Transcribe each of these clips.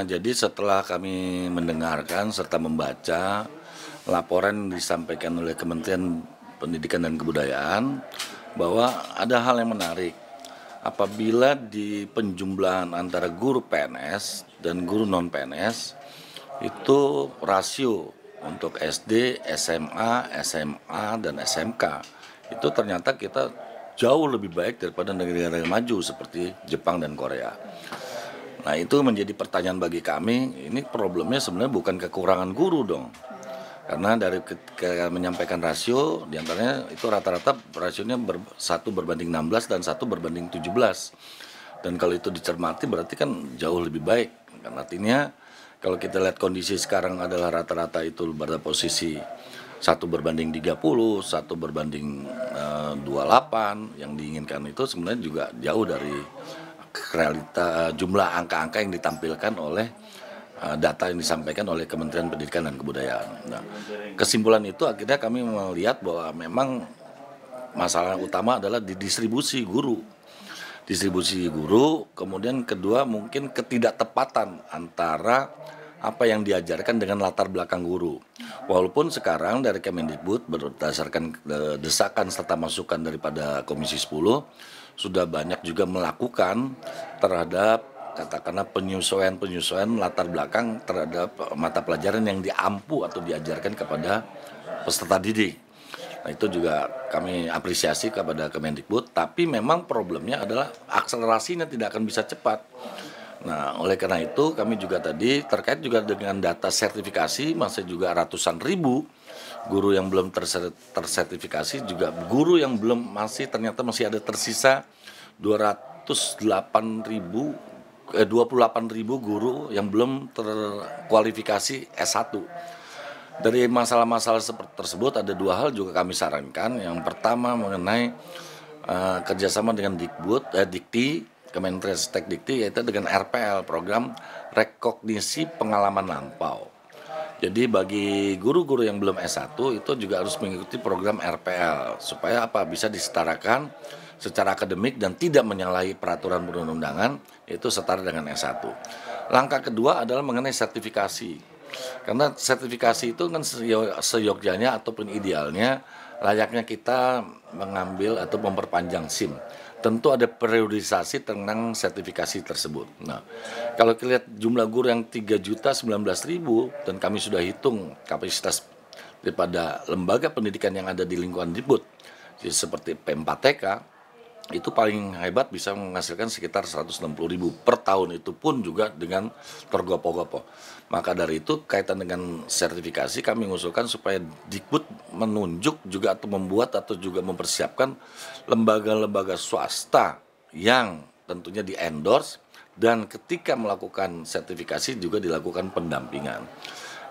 Jadi setelah kami mendengarkan serta membaca laporan yang disampaikan oleh Kementerian Pendidikan dan Kebudayaan bahwa ada hal yang menarik. Apabila di penjumlahan antara guru PNS dan guru non-PNS itu rasio untuk SD, SMA, SMA, dan SMK itu ternyata kita jauh lebih baik daripada negara-negara maju seperti Jepang dan Korea. Nah, itu menjadi pertanyaan bagi kami, ini problemnya sebenarnya bukan kekurangan guru dong. Karena dari menyampaikan rasio, diantaranya itu rata-rata rasionya 1 berbanding 16 dan 1 berbanding 17. Dan kalau itu dicermati berarti kan jauh lebih baik. Kan artinya kalau kita lihat kondisi sekarang adalah rata-rata itu pada posisi 1 berbanding 30, 1 berbanding 28, yang diinginkan itu sebenarnya juga jauh dari realita jumlah angka-angka yang ditampilkan oleh data yang disampaikan oleh Kementerian Pendidikan dan Kebudayaan. Nah, kesimpulan itu akhirnya kami melihat bahwa memang masalah utama adalah di distribusi guru. Distribusi guru, kemudian kedua mungkin ketidaktepatan antara apa yang diajarkan dengan latar belakang guru. Walaupun sekarang dari Kemendikbud berdasarkan desakan serta masukan daripada Komisi 10 sudah banyak juga melakukan terhadap katakanlah penyesuaian latar belakang terhadap mata pelajaran yang diampu atau diajarkan kepada peserta didik. Nah, itu juga kami apresiasi kepada Kemendikbud, tapi memang problemnya adalah akselerasinya tidak akan bisa cepat. Nah, oleh karena itu kami juga tadi terkait juga dengan data sertifikasi masih juga ratusan ribu guru yang belum tersertifikasi, juga guru yang belum ternyata masih ada tersisa 28.000 guru yang belum terkualifikasi S1. Dari masalah-masalah seperti tersebut ada 2 hal juga kami sarankan. Yang pertama mengenai kerjasama dengan Dikti, Kementerian Ristek Dikti, yaitu dengan RPL, program rekognisi pengalaman lampau. Jadi bagi guru-guru yang belum S1 itu juga harus mengikuti program RPL supaya bisa disetarakan secara akademik dan tidak menyalahi peraturan perundang-undangan, itu setara dengan S1. Langkah kedua adalah mengenai sertifikasi. Karena sertifikasi itu kan seyogyanya ataupun idealnya layaknya kita mengambil atau memperpanjang SIM. Tentu ada periodisasi tentang sertifikasi tersebut. Nah, kalau kita lihat jumlah guru yang 3.019.000 dan kami sudah hitung kapasitas daripada lembaga pendidikan yang ada di lingkungan Dikbud, seperti P4TK, itu paling hebat bisa menghasilkan sekitar 160.000 per tahun, itu pun juga dengan tergopoh-gopoh. Maka dari itu kaitan dengan sertifikasi kami mengusulkan supaya Dikbud menunjuk juga atau membuat atau juga mempersiapkan lembaga-lembaga swasta yang tentunya di-endorse, dan ketika melakukan sertifikasi juga dilakukan pendampingan.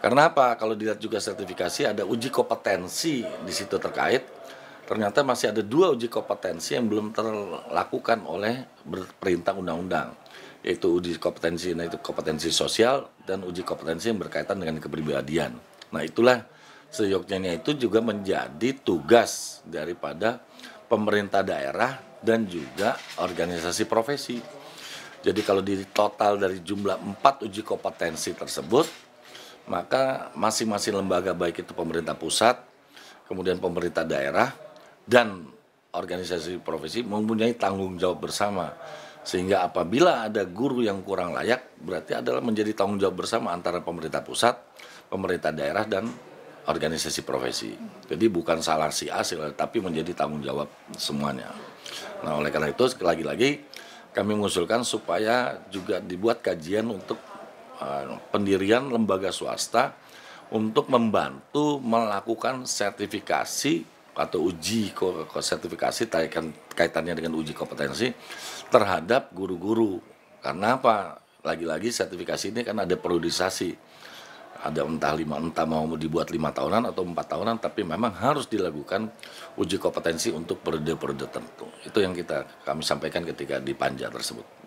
Karena apa? Kalau dilihat juga sertifikasi ada uji kompetensi di situ terkait. Ternyata masih ada 2 uji kompetensi yang belum terlakukan oleh perintah undang-undang, yaitu uji kompetensi sosial dan uji kompetensi yang berkaitan dengan kepribadian. Nah, itulah seyogyanya itu juga menjadi tugas daripada pemerintah daerah dan juga organisasi profesi. Jadi kalau di total dari jumlah 4 uji kompetensi tersebut, maka masing-masing lembaga baik itu pemerintah pusat, kemudian pemerintah daerah, dan organisasi profesi mempunyai tanggung jawab bersama. Sehingga apabila ada guru yang kurang layak, berarti adalah menjadi tanggung jawab bersama antara pemerintah pusat, pemerintah daerah, dan organisasi profesi. Jadi bukan salah si A, tapi menjadi tanggung jawab semuanya. Nah, oleh karena itu lagi-lagi kami mengusulkan supaya juga dibuat kajian untuk pendirian lembaga swasta untuk membantu melakukan sertifikasi atau uji sertifikasi kaitannya dengan uji kompetensi terhadap guru-guru. Karena apa? Lagi-lagi sertifikasi ini kan ada periodisasi. Ada entah mau dibuat 5 tahunan atau 4 tahunan, tapi memang harus dilakukan uji kompetensi untuk periode-periode tertentu. Itu yang kami sampaikan ketika di panja tersebut.